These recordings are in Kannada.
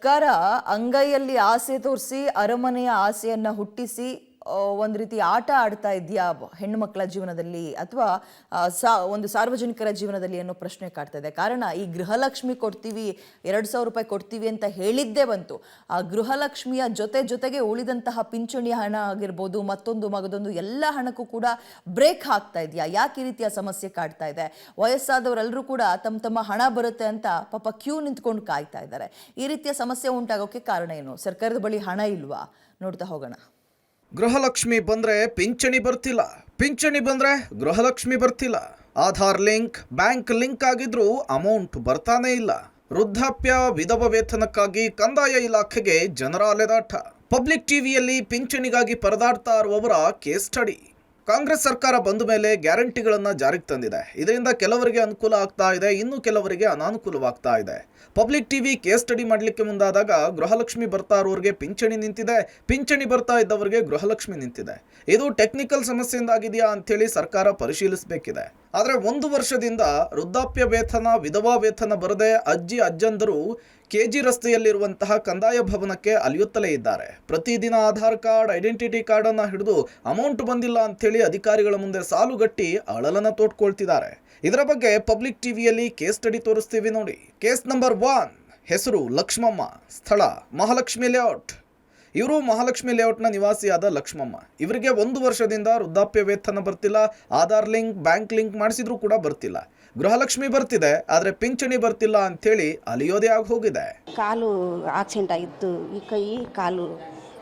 ಸರ್ಕಾರ ಅಂಗೈಯಲ್ಲಿ ಆಸೆ ತೋರಿಸಿ ಅರಮನೆಯ ಆಸೆಯನ್ನ ಹುಟ್ಟಿಸಿ ಒಂದು ರೀತಿ ಆಟ ಆಡ್ತಾ ಇದೆಯಾ ಹೆಣ್ಣು ಮಕ್ಕಳ ಜೀವನದಲ್ಲಿ ಅಥವಾ ಒಂದು ಸಾರ್ವಜನಿಕರ ಜೀವನದಲ್ಲಿ ಅನ್ನೋ ಪ್ರಶ್ನೆ ಕಾಡ್ತಾ ಇದೆ. ಕಾರಣ ಈ ಗೃಹಲಕ್ಷ್ಮಿ ಕೊಡ್ತೀವಿ, 2,000 ರೂಪಾಯಿ ಕೊಡ್ತೀವಿ ಅಂತ ಹೇಳಿದ್ದೇ ಬಂತು. ಆ ಗೃಹಲಕ್ಷ್ಮಿಯ ಜೊತೆಗೆ ಉಳಿದಂತಹ ಪಿಂಚಣಿ ಹಣ ಆಗಿರ್ಬೋದು, ಮತ್ತೊಂದು ಮಗದೊಂದು ಎಲ್ಲ ಹಣಕ್ಕೂ ಕೂಡ ಬ್ರೇಕ್ ಹಾಕ್ತಾ ಇದೆಯಾ? ಯಾಕೆ ಈ ರೀತಿಯ ಸಮಸ್ಯೆ ಕಾಡ್ತಾ ಇದೆ? ವಯಸ್ಸಾದವರೆಲ್ಲರೂ ಕೂಡ ತಮ್ಮ ಹಣ ಬರುತ್ತೆ ಅಂತ ಪಾಪ ಕ್ಯೂ ನಿಂತ್ಕೊಂಡು ಕಾಯ್ತಾ ಇದ್ದಾರೆ. ಈ ರೀತಿಯ ಸಮಸ್ಯೆ ಉಂಟಾಗೋಕೆ ಕಾರಣ ಏನು? ಸರ್ಕಾರದ ಬಳಿ ಹಣ ಇಲ್ವಾ? ನೋಡ್ತಾ ಹೋಗೋಣ. ಗೃಹಲಕ್ಷ್ಮಿ ಬಂದ್ರೆ ಪಿಂಚಣಿ ಬರ್ತಿಲ್ಲ, ಪಿಂಚಣಿ ಬಂದ್ರೆ ಗೃಹಲಕ್ಷ್ಮಿ ಬರ್ತಿಲ್ಲ. ಆಧಾರ್ ಲಿಂಕ್, ಬ್ಯಾಂಕ್ ಲಿಂಕ್ ಆಗಿದ್ರೂ ಅಮೌಂಟ್ ಬರ್ತಾನೇ ಇಲ್ಲ. ವೃದ್ಧಾಪ್ಯ, ವಿಧವಾ ವೇತನಕ್ಕಾಗಿ ಕಂದಾಯ ಇಲಾಖೆಗೆ ಜನರ ಅಲೆದಾಟ. ಪಬ್ಲಿಕ್ ಟಿವಿಯಲ್ಲಿ ಪಿಂಚಣಿಗಾಗಿ ಪರದಾಡ್ತಾ ಇರುವವರ ಕೇಸ್ ಸ್ಟಡಿ. ಕಾಂಗ್ರೆಸ್ ಸರ್ಕಾರ ಬಂದ ಮೇಲೆ ಗ್ಯಾರಂಟಿಗಳನ್ನು ಜಾರಿಗೆ ತಂದಿದೆ. ಇದರಿಂದ ಕೆಲವರಿಗೆ ಅನುಕೂಲ ಆಗ್ತಾ ಇದೆ, ಇನ್ನು ಕೆಲವರಿಗೆ ಅನಾನುಕೂಲವಾಗ್ತಾ ಇದೆ. ಪಬ್ಲಿಕ್ ಟಿವಿ ಕೇಸ್ ಸ್ಟಡಿ ಮಾಡಲಿಕ್ಕೆ ಮುಂದಾದಾಗ ಗೃಹಲಕ್ಷ್ಮಿ ಬರ್ತಾ ಇರೋರಿಗೆ ಪಿಂಚಣಿ ನಿಂತಿದೆ, ಪಿಂಚಣಿ ಬರ್ತಾ ಇದ್ದವರಿಗೆ ಗೃಹಲಕ್ಷ್ಮಿ ನಿಂತಿದೆ. ಇದು ಟೆಕ್ನಿಕಲ್ ಸಮಸ್ಯೆಯಿಂದಾಗಿದೆಯಾ ಅಂತೇಳಿ ಸರ್ಕಾರ ಪರಿಶೀಲಿಸಬೇಕಿದೆ. ಆದರೆ 1 ವರ್ಷದಿಂದ ವೃದ್ಧಾಪ್ಯ ವೇತನ, ವಿಧವಾ ವೇತನ ಬರದೆ ಅಜ್ಜಂದರು ಕೆಜಿ ರಸ್ತೆಯಲ್ಲಿರುವಂತಹ ಕಂದಾಯ ಭವನಕ್ಕೆ ಅಲಿಯುತ್ತಲೇ ಇದ್ದಾರೆ. ಪ್ರತಿದಿನ ಆಧಾರ್ ಕಾರ್ಡ್, ಐಡೆಂಟಿಟಿ ಕಾರ್ಡ್ ಅನ್ನ ಹಿಡಿದು ಅಮೌಂಟ್ ಬಂದಿಲ್ಲ ಅಂತೇಳಿ ಅಧಿಕಾರಿಗಳ ಮುಂದೆ ಸಾಲುಗಟ್ಟಿ ಅಳಲನ್ನ ತೋಡ್ಕೊಳ್ತಿದ್ದಾರೆ. ಇದರ ಬಗ್ಗೆ ಪಬ್ಲಿಕ್ ಟಿವಿಯಲ್ಲಿ ಕೇಸ್ ಸ್ಟಡಿ ತೋರಿಸ್ತೀವಿ ನೋಡಿ. ಕೇಸ್ ನಂಬರ್ 1, ಹೆಸರು ಲಕ್ಷ್ಮಮ್ಮ, ಸ್ಥಳ ಮಹಾಲಕ್ಷ್ಮಿ ಲೇಔಟ್. ಇವರು ಮಹಾಲಕ್ಷ್ಮಿ ಲೇಔಟ್ನ ನಿವಾಸಿಯಾದ ಲಕ್ಷ್ಮಮ್ಮ. ಇವರಿಗೆ 1 ವರ್ಷದಿಂದ ವೃದ್ಧಾಪ್ಯ ವೇತನ ಬರ್ತಿಲ್ಲ, ಆಧಾರ್ ಲಿಂಕ್, ಬ್ಯಾಂಕ್ ಲಿಂಕ್ ಮಾಡಿಸಿದ್ರು ಕೂಡ ಬರ್ತಿಲ್ಲ. ಗೃಹಲಕ್ಷ್ಮಿ ಬರ್ತಿದೆ, ಆದರೆ ಪಿಂಚಣಿ ಬರ್ತಿಲ್ಲ ಅಂತೇಳಿ ಅಲಿಯೋದೇ ಆಗಿ ಹೋಗಿದೆ. ಕಾಲು ಆಕ್ಸಿಡೆಂಟ್ ಆಗಿತ್ತು, ಈ ಕೈ ಕಾಲು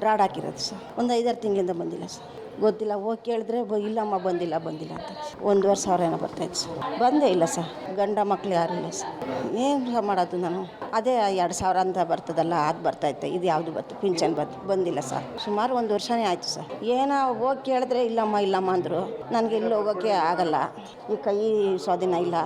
ರಾಡ್ ಹಾಕಿರೋದು ಸರ್. ಒಂದು 5-6 ತಿಂಗಳಿಂದ ಬಂದಿಲ್ಲ ಸರ್. ಗೊತ್ತಿಲ್ಲ, ಹೋಗಿ ಕೇಳಿದ್ರೆ ಇಲ್ಲಮ್ಮ ಬಂದಿಲ್ಲ ಅಂತ. 1,500 ಏನೋ ಬರ್ತಾಯಿತ್ತು ಸರ್. ಬಂದೇ ಇಲ್ಲ ಸರ್. ಗಂಡ ಮಕ್ಳು ಯಾರು ಇಲ್ಲ ಸರ್. ಏನು ಮಾಡೋದು ನಾನು? ಅದೇ 2,000 ಅಂತ ಬರ್ತದಲ್ಲ, ಅದು ಬರ್ತಾಯಿತ್ತು. ಇದು ಯಾವುದು ಪಿಂಚಣಿ ಬಂದಿಲ್ಲ ಸರ್. ಸುಮಾರು 1 ವರ್ಷನೇ ಆಯಿತು ಸರ್. ಏನೋ ಹೋಗಿ ಕೇಳಿದ್ರೆ ಇಲ್ಲಮ್ಮ ಅಂದರು. ನನಗೆ ಇಲ್ಲಿ ಹೋಗೋಕ್ಕೆ ಆಗಲ್ಲ, ಈ ಕೈ ಸ್ವಾಧೀನ ಇಲ್ಲ.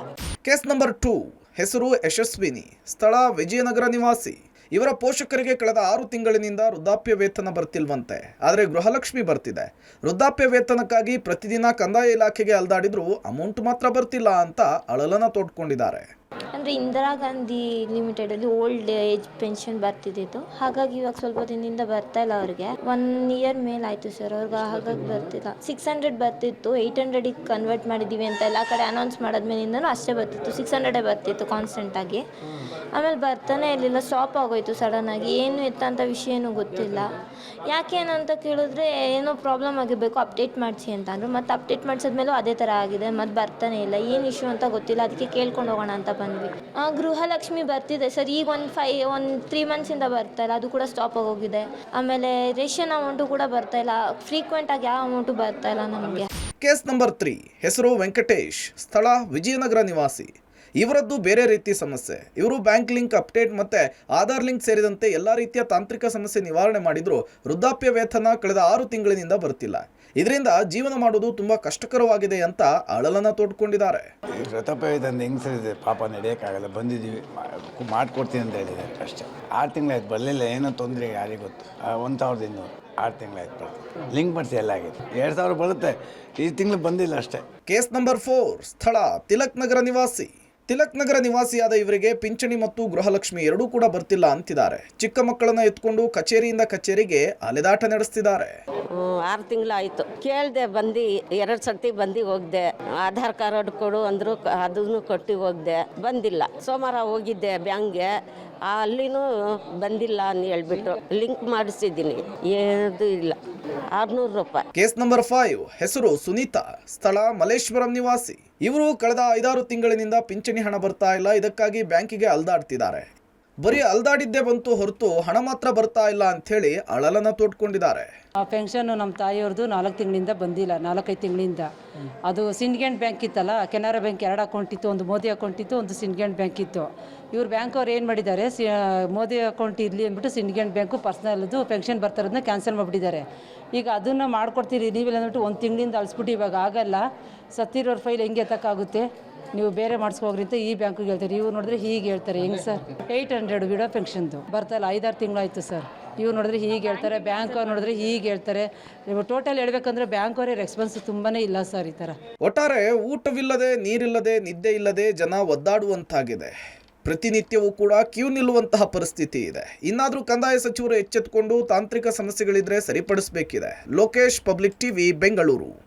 ಕೇಸ್ ನಂಬರ್ 2, ಹೆಸರು ಯಶಸ್ವಿನಿ, ಸ್ಥಳ ವಿಜಯನಗರ ನಿವಾಸಿ. ಇವರ ಪೋಷಕರಿಗೆ ಕಳೆದ 6 ತಿಂಗಳಿನಿಂದ ವೃದ್ಧಾಪ್ಯ ವೇತನ ಬರ್ತಿಲ್ವಂತೆ, ಆದರೆ ಗೃಹಲಕ್ಷ್ಮಿ ಬರ್ತಿದೆ. ವೃದ್ಧಾಪ್ಯ ವೇತನಕ್ಕಾಗಿ ಪ್ರತಿದಿನ ಕಂದಾಯ ಇಲಾಖೆಗೆ ಅಲ್ದಾಡಿದ್ರು ಅಮೌಂಟ್ ಮಾತ್ರ ಬರ್ತಿಲ್ಲ ಅಂತ ಅಳಲನ ತೋಡ್ಕೊಂಡಿದ್ದಾರೆ. ಅಂದರೆ ಇಂದಿರಾ ಗಾಂಧಿ ಲಿಮಿಟೆಡಲ್ಲಿ ಓಲ್ಡ್ ಏಜ್ ಪೆನ್ಷನ್ ಬರ್ತಿದ್ದಿತ್ತು. ಹಾಗಾಗಿ ಇವಾಗ ಸ್ವಲ್ಪ ದಿನದಿಂದ ಬರ್ತಾ ಇಲ್ಲ ಅವ್ರಿಗೆ. 1 ಇಯರ್ ಮೇಲೆ ಆಯಿತು ಸರ್ ಅವ್ರಿಗೆ. ಹಾಗಾಗಿ ಬರ್ತಿಲ್ಲ. 600 ಬರ್ತಿತ್ತು, 800ಗೆ ಕನ್ವರ್ಟ್ ಮಾಡಿದ್ದೀವಿ ಅಂತ ಎಲ್ಲ ಕಡೆ ಅನೌನ್ಸ್ ಮಾಡೋದ್ಮೇಲಿಂದನೂ ಅಷ್ಟೇ ಬರ್ತಿತ್ತು. 600 ಬರ್ತಿತ್ತು ಕಾನ್ಸ್ಟೆಂಟಾಗಿ. ಆಮೇಲೆ ಬರ್ತಾನೆ ಇರಲಿಲ್ಲ, ಸ್ಟಾಪ್ ಆಗೋಯ್ತು ಸಡನ್ನಾಗಿ. ಏನು ಎತ್ತಂಥ ವಿಷಯನೂ ಗೊತ್ತಿಲ್ಲ. ಯಾಕೇನಂತ ಕೇಳಿದ್ರೆ ಏನೋ ಪ್ರಾಬ್ಲಮ್ ಆಗಿರಬೇಕು, ಅಪ್ಡೇಟ್ ಮಾಡಿಸಿ ಅಂತ ಅಂದರು. ಮತ್ತು ಅಪ್ಡೇಟ್ ಮಾಡಿಸಿದ್ಮೇಲೂ ಅದೇ ಥರ ಆಗಿದೆ, ಮತ್ತು ಬರ್ತಾನೆ ಇಲ್ಲ. ಏನು ಇಶ್ಯೂ ಅಂತ ಗೊತ್ತಿಲ್ಲ, ಅದಕ್ಕೆ ಕೇಳ್ಕೊಂಡು ಹೋಗೋಣ ಅಂತ ಬಂದ್ವಿ. ಗೃಹಲಕ್ಷ್ಮಿ ಬರ್ತಿದೆ ಸರ್. ಈಗ ಒಂದು 3 ಮಂತ್ಸಿಂದ ಬರ್ತಾ ಇಲ್ಲ, ಅದು ಕೂಡ ಸ್ಟಾಪ್ ಆಗೋಗಿದೆ. ಆಮೇಲೆ ರೇಷನ್ ಅಮೌಂಟು ಕೂಡ ಬರ್ತಾ ಇಲ್ಲ. ಫ್ರೀಕ್ವೆಂಟಾಗಿ ಯಾವ ಅಮೌಂಟು ಬರ್ತಾ ಇಲ್ಲ ನಮಗೆ. ಕೇಸ್ ನಂಬರ್ 3, ಹೆಸರು ವೆಂಕಟೇಶ್, ಸ್ಥಳ ವಿಜಯನಗರ ನಿವಾಸಿ. ಇವರದ್ದು ಬೇರೆ ರೀತಿ ಸಮಸ್ಯೆ. ಇವರು ಬ್ಯಾಂಕ್ ಲಿಂಕ್ ಅಪ್ಡೇಟ್ ಮತ್ತೆ ಆಧಾರ್ ಲಿಂಕ್ ಸೇರಿದಂತೆ ಎಲ್ಲ ರೀತಿಯ ತಾಂತ್ರಿಕ ಸಮಸ್ಯೆ ನಿವಾರಣೆ ಮಾಡಿದ್ರು ವೃದ್ಧಾಪ್ಯ ವೇತನ ಕಳೆದ 6 ತಿಂಗಳಿನಿಂದ ಬರ್ತಿಲ್ಲ. ಇದರಿಂದ ಜೀವನ ಮಾಡೋದು ತುಂಬಾ ಕಷ್ಟಕರವಾಗಿದೆ ಅಂತ ಅಳಲನ್ನ ತೋಡ್ಕೊಂಡಿದ್ದಾರೆ. ವೃದ್ಧಾಪ್ಯ ವೇತನ ಹೆಂಗಸರಿದೆ, ಪಾಪ ನಡೆಯೋಕ್ಕಾಗಲ್ಲ, ಬಂದಿದ್ದೀವಿ ಮಾಡಿಕೊಡ್ತೀನಿ ಅಂತ ಹೇಳಿದ್ದಾರೆ ಅಷ್ಟೇ. 6 ತಿಂಗಳಾಯ್ತು, ಬರಲಿಲ್ಲ. ಏನೋ ತೊಂದರೆ ಯಾರಿಗೆ ಗೊತ್ತು. 1,200 6 ತಿಂಗಳಾಯ್ತು ಬರ್ತದೆ. ಲಿಂಕ್ ಮಾಡಿಸಿ ಎಲ್ಲ ಆಗಿದೆ. 2,000 ಬರುತ್ತೆ, ಈ ತಿಂಗಳು ಬಂದಿಲ್ಲ ಅಷ್ಟೇ. ಕೇಸ್ ನಂಬರ್ 4, ಸ್ಥಳ ತಿಲಕ್ ನಗರ ನಿವಾಸಿ. ತಿಲಕ್ ನಗರ ನಿವಾಸಿಯಾದ ಇವರಿಗೆ ಪಿಂಚಣಿ ಮತ್ತು ಗೃಹಲಕ್ಷ್ಮಿ ಎರಡೂ ಕೂಡ ಬರ್ತಿಲ್ಲ ಅಂತಿದ್ದಾರೆ. ಚಿಕ್ಕ ಮಕ್ಕಳನ್ನ ಎತ್ಕೊಂಡು ಕಚೇರಿಯಿಂದ ಕಚೇರಿಗೆ ಅಲೆದಾಟ ನಡೆಸ್ತಿದ್ದಾರೆ. 6 ತಿಂಗಳಾಯಿತು. ಕೇಳಿದೆ, ಬಂದು 2 ಸರ್ತಿ ಬಂದು ಹೋಗಿದೆ. ಆಧಾರ್ ಕಾರ್ಡ್ ಕೊಡು ಅಂದರು, ಅದನ್ನು ಕೊಟ್ಟು ಹೋಗಿದೆ. ಬಂದಿಲ್ಲ. ಸೋಮವಾರ ಹೋಗಿದ್ದೆ ಬ್ಯಾಂಕ್ಗೆ, ಅಲ್ಲಿನೂ ಬಂದಿಲ್ಲ ಅಂತ ಹೇಳ್ಬಿಟ್ಟು ಲಿಂಕ್ ಮಾಡಿಸಿದ್ದೀನಿ, ಏನೂ ಇಲ್ಲ. 600 ರೂಪಾಯಿ. ಕೇಸ್ ನಂಬರ್ 5, ಹೆಸರು ಸುನೀತಾ, ಸ್ಥಳ ಮಲೇಶ್ವರಂ ನಿವಾಸಿ. ಇವರು ಕಳೆದ 5-6 ತಿಂಗಳಿನಿಂದ ಪಿಂಚಣಿ ಹಣ ಬರ್ತಾ ಇಲ್ಲ. ಇದಕ್ಕಾಗಿ ಬ್ಯಾಂಕಿಗೆ ಅಲ್ದಾಡ್ತಿದ್ದಾರೆ. ಬರೀ ಅಲ್ದಾಡಿದ್ದೇ ಬಂತು ಹೊರತು ಹಣ ಮಾತ್ರ ಬರ್ತಾ ಇಲ್ಲ ಅಂಥೇಳಿ ಅಳಲನ್ನ ತೋಡ್ಕೊಂಡಿದ್ದಾರೆ. ಆ ಪೆನ್ಷನ್ನು ನಮ್ಮ ತಾಯಿಯವ್ರದ್ದು 4 ತಿಂಗಳಿಂದ ಬಂದಿಲ್ಲ, 4-5 ತಿಂಗಳಿಂದ. ಅದು ಸಿಂಡಿಕೇಟ್ ಬ್ಯಾಂಕ್ ಇತ್ತಲ್ಲ, ಕೆನರಾ ಬ್ಯಾಂಕ್ 2 ಅಕೌಂಟ್ ಇತ್ತು, ಒಂದು ಮೋದಿ ಅಕೌಂಟ್ ಇತ್ತು, ಒಂದು ಸಿಂಡಿಕೇಟ್ ಬ್ಯಾಂಕ್ ಇತ್ತು. ಇವ್ರು ಬ್ಯಾಂಕ್ ಅವ್ರು ಏನು ಮಾಡಿದ್ದಾರೆ, ಮೋದಿ ಅಕೌಂಟ್ ಇರಲಿ ಅಂದ್ಬಿಟ್ಟು ಸಿಂಡಿಕೇಟ್ ಬ್ಯಾಂಕು ಪರ್ಸ್ನಲ್ದು ಪೆನ್ಷನ್ ಬರ್ತಾ ಇರೋದನ್ನ ಕ್ಯಾನ್ಸಲ್ ಮಾಡಿಬಿಟ್ಟಿದ್ದಾರೆ. ಈಗ ಅದನ್ನು ಮಾಡ್ಕೊಡ್ತೀರಿ ನೀವೆಲ್ಲ ಅಂದ್ಬಿಟ್ಟು 1 ತಿಂಗಳಿಂದ ಅಳಿಸ್ಬಿಟ್ಟು ಇವಾಗ ಆಗಲ್ಲ, ಸತ್ತಿರೋರ ಫೈಲ್ ಹೆಂಗೆ ಎತ್ತಕ್ಕಾಗುತ್ತೆ, ನೀವು ಬೇರೆ ಮಾಡಿಸ್ಕೋಗ್ರಿ ಅಂತ ಈ ಬ್ಯಾಂಕಿಗೆ ಹೇಳ್ತಾರೆ. ಇವ್ರು ನೋಡಿದ್ರೆ ಹೀಗೆ ಹೇಳ್ತಾರೆ. ಹೆಂಗೆ ಸರ್? 800 ವಿಡೋ ಪೆನ್ಷನ್ದು ಬರ್ತಾಯಿಲ್ಲ, 5-6 ತಿಂಗಳಾಯಿತು ಸರ್. ಇವ್ರು ನೋಡಿದ್ರೆ ಹೀಗೆ ಹೇಳ್ತಾರೆ, ಬ್ಯಾಂಕ್ ಅವ್ರು ನೋಡಿದ್ರೆ ಹೀಗೆ ಹೇಳ್ತಾರೆ. ಟೋಟಲ್ ಹೇಳ್ಬೇಕಂದ್ರೆ ಬ್ಯಾಂಕ್ ಅವರೇ ರೆಸ್ಪಾನ್ಸ್ ತುಂಬಾ ಇಲ್ಲ ಸರ್. ಈ ಥರ ಒಟ್ಟಾರೆ ಊಟವಿಲ್ಲದೆ, ನೀರಿಲ್ಲದೆ, ನಿದ್ದೆ ಇಲ್ಲದೆ ಜನ ಒದ್ದಾಡುವಂತಾಗಿದೆ. ಪ್ರತಿನಿತ್ಯವೂ ಕೂಡ ಕ್ಯೂ ನಿಲ್ಲುವಂತಹ ಪರಿಸ್ಥಿತಿ ಇದೆ. ಇನ್ನಾದರೂ ಕಂದಾಯ ಸಚಿವರು ಎಚ್ಚೆತ್ತುಕೊಂಡು ತಾಂತ್ರಿಕ ಸಮಸ್ಯೆಗಳಿದ್ರೆ ಸರಿಪಡಿಸಬೇಕಿದೆ. Lokesh, public TV, Bengaluru.